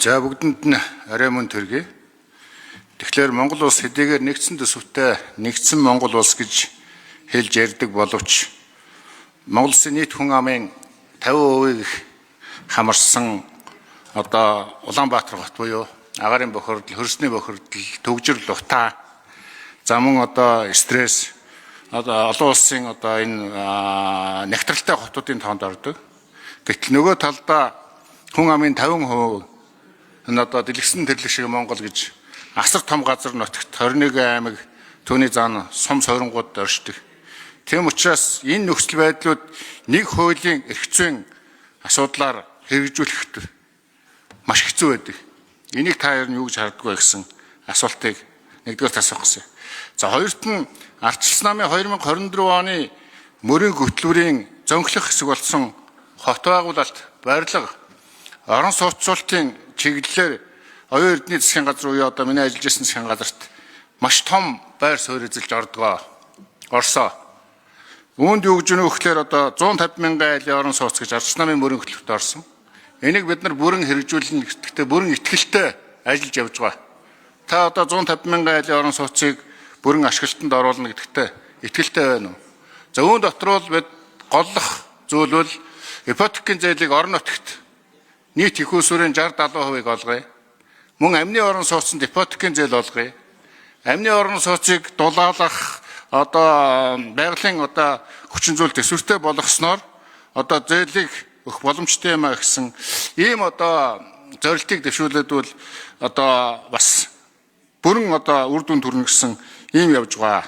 За бүгдэнд нь арай мөн төргий. Тэгэхээр Монгол улс хэдийгээр нэгдсэн төсөвтэй нэгдсэн Монгол улс гэж хэлж ярьдаг боловч Монгол улсын нийт хүн амын 50% хамарсан Улаанбаатар хот буюу агаарын бохирдол, хөрсний бохирдол, төгжрөл утаа, за мөн стресс олон улсын энэ нэгтрэлтэй хотуудын тоонд ордог. Гэтэл нөгөө талдаа хүн амын 50% энэ дэлгэсэн тэрлэг шиг Монгол гэж асар том газар нутагт 21 аймаг түүний зан сум сойронгууд оршдог. Тийм учраас энэ нөхцөл байдлууд нэг хуулийн эрх зүйн асуудлаар хэрэгжүүлэхэд маш хэцүү байдаг. Энийг та ер нь юу гэж хардаг вэ гэсэн асуултыг нэгдүгээр асуух гэсэн. За хоёрт нь ардчилсан намын 2024 оны мөрийн хөтөлбөрийн зөнхлөх хэсэг болсон хот байгуулалт, барилга, орон сууцуулалтын чиглэлээр оюун эрдэнэ засгийн газар буюу миний ажиллаж байсан засгийн газарт маш том байр суурь эзэлж орсоо. Үүнд юу гэж нөх гэхээр 150 мянган айлын орон сууц гэж ардчилсан намын мөрийн хөтөлбөрт орсон. Энийг бид нар бүрэн хэрэгжүүлнэ гэхдээ бүрэн итгэлтэй ажиллаж явж байгаа. Та 150 мянган айлын орон сууцыг бүрэн ашиглалтанд оруулна гэдэгтээ итгэлтэй байна уу? За үүн дотор бол бид голлох зүйл бол ипотекийн зээлийг орон нутагт нийт их усурын 60-70% олгоё. Мөн амны орон сууцнд ипотекийн зээл олгоё. Амны орон сууцыг дулаалгах байгалийн хүчин зүйл төсвөртэй болгосноор зээлийг өгөх боломжтой юм а гэсэн ийм зорилтыг дэвшүүлээд бол бас бүрэн үр дүн төрнө гэсэн ийм явж байгаа.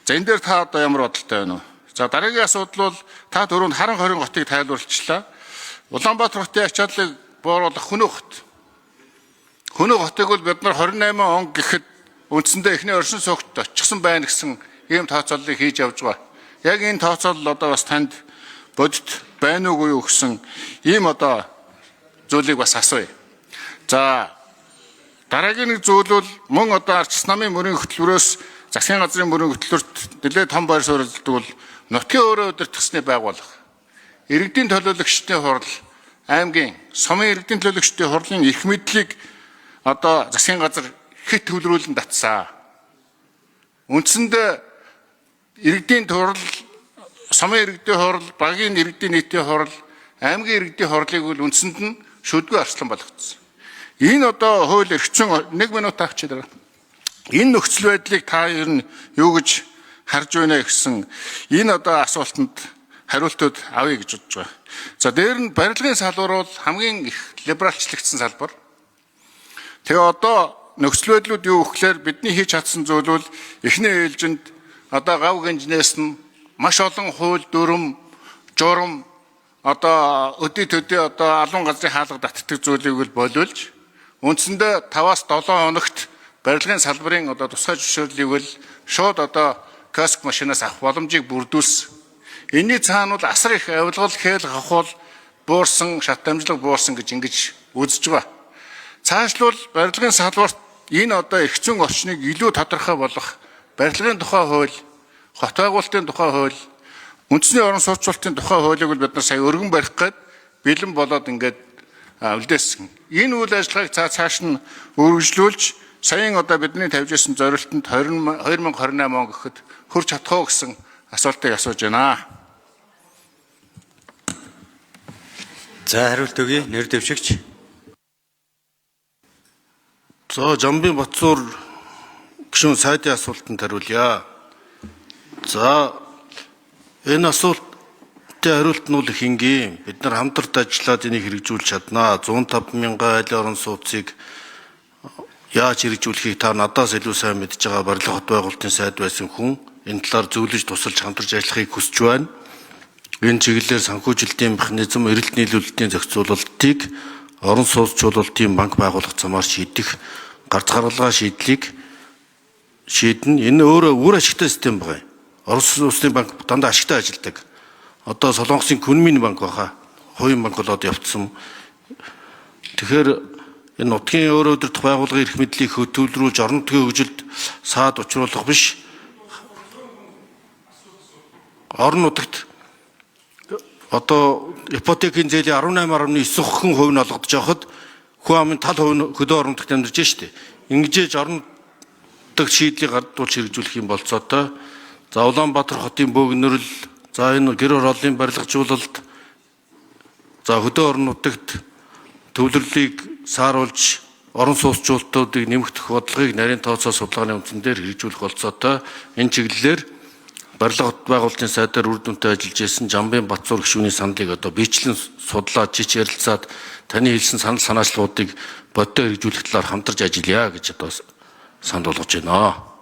За энэ дээр та ямар бодолтой байна вэ? За дараагийн асуудал бол та түрүүнд харан хорин хотыг тайлбарлачлаа. Улаанбаатар хотын ачааллыг бууруулах Хөнөө хот. Хөнөө хотыг бол бид нар 28 он гэхэд үндсэндээ эхний оршин суугт очихсан байна гэсэн ийм тооцооллыг хийж явж байгаа. Яг энэ тооцоолол бас танд бодит байна уугүй юу гэсэн ийм зүйлийг бас асууя. За дараагийн нэг зүйл бол мөн ардчилсан намын мөрийн хөтөлбөрөөс засгийн газрын мөрийн хөтөлбөрт нэлээд том байр суурь эзэлдэг бол нутгийн өөрөө удирдахсны байгууллага. Иргэдийн төлөөлөгчдийн хурал, аймгийн сумын иргэдийн төлөөлөгчдийн хурлын эрх мэдлийг засгийн газар хэд төвлөрүүлэн татсан. Үндсэндээ иргэдийн хурал, сумын иргэдийн хурал, багийн иргэдийн нийтийн хурал, аймгийн иргэдийн хурлыг бол үндсэнд нь шүдгүй арслан болгоцсон. Энэ хууль эрх зүйн 1 минут авчид байгаа. Энэ нөхцөл байдлыг та ер нь юу гэж харж байна гэсэн энэ асуултанд хариултууд авъя гэж бодож байгаа. За дээр нь барилгын салбар бол хамгийн их либералчлагдсан салбар. Тэгээ нөхцөл байдлууд юу гэхээр бидний хийж чадсан зүйл бол эхний ээлжинд гав гинжнээс нь маш олон хууль дүрм, журам өдөө төдөө алуун газрын хаалга татдаг зүйлийг боловлж үндсэндээ 5-7 хоногт барилгын салбарын тусгай зөвшөөрлийг бол шууд каск машинаас авах боломжийг бүрдүүлсэн. Энийний цаана бол асар их авилгал, хээл хавхуул буурсан, шат дамжлаг буурсан гэж ингэж үзэж байгаа. Цаашлбал барилгын салбарт энэ эрх зүйн орчныг илүү тодорхой болгох барилгын тухай хууль, хот байгуулалтын тухай хууль, үндэсний орон сууцуулалтын тухай хуулийг бид нар сая өргөн барих гээд бэлэн болоод ингээд үлдээсэн. Энэ үйл ажиллагааг цааш нь үргэлжлүүлж саяын бидний тавьж ирсэн зорилтонд 2028 он гэхэд хүрч чадах уу гэсэн асуултыг асууж байна. За хариулт өгье. Нэр дэвшигч. За Жамбын Батцуур гишүүн сайдын асуултанд хариулъя. За энэ асуултын хариулт нь бол их энгийн. Бид нар хамтарч ажиллаад энийг хэрэгжүүлж чаднаа. 150 мянган айлын орон сууцыг яаж хэрэгжүүлэхийг та надаас илүү сайн мэдж байгаа барилга хот байгуулалтын сайд байсан хүн энэ талаар зөвлөж тусалж хамтарч ажиллахыг хүсэж байна. Энэ чиглэлээр санхүүжилтийн механизм, эрэлт нийлүүлэлтийн зохицуулалтыг орон сууцчлуулалтын банк байгуулах замаар шийдэх гарц гаргалгаа шийдлийг шийднэ. Энэ өөрөө үр ашигтай систем байна. Орон сууцны банк дандаа ашигтай ажилладаг. Солонгосын Күнмийн банк баха. Хувийн банк болоод явцсан. Тэгэхээр энэ нутгийн өөрөө удирдах байгууллагын эрх мэдлийг хөтөлбөрүүлж орон нутгийн хөгжилд саад учруулах биш. Орон нутагт ипотекийн зээлийн 18.9% нь олгодож явахад хүн амын тал хувь хөдөө орон нутагт амьдарч штэ. Ингэж орон нутаг шийдлийг гардуулж хэрэгжүүлэх юм болцоотой. За Улаанбаатар хотын бөөгнөрл, за энэ гэр хорооллын барилгажуулалт, за хөдөө орон нутагт төвлөрлийг сааруулж орон сууцчлалтуудыг нэмэгдэх бодлогыг нарийн тооцоо судалгааны үндсэн дээр хэрэгжүүлэх болцоотой. Энэ чиглэлээр барилга хот байгуулалтын сайд дээр үр дүнтэй ажиллаж исэн Жамбын Батцуур гишүүний саналыг одоо биечлэн судлаад жич ярилцаад таны хэлсэн санал санаачлалуудыг бодтой хэрэгжүүлэх талаар хамтарч ажиллая гэж одоо санал болгож байна.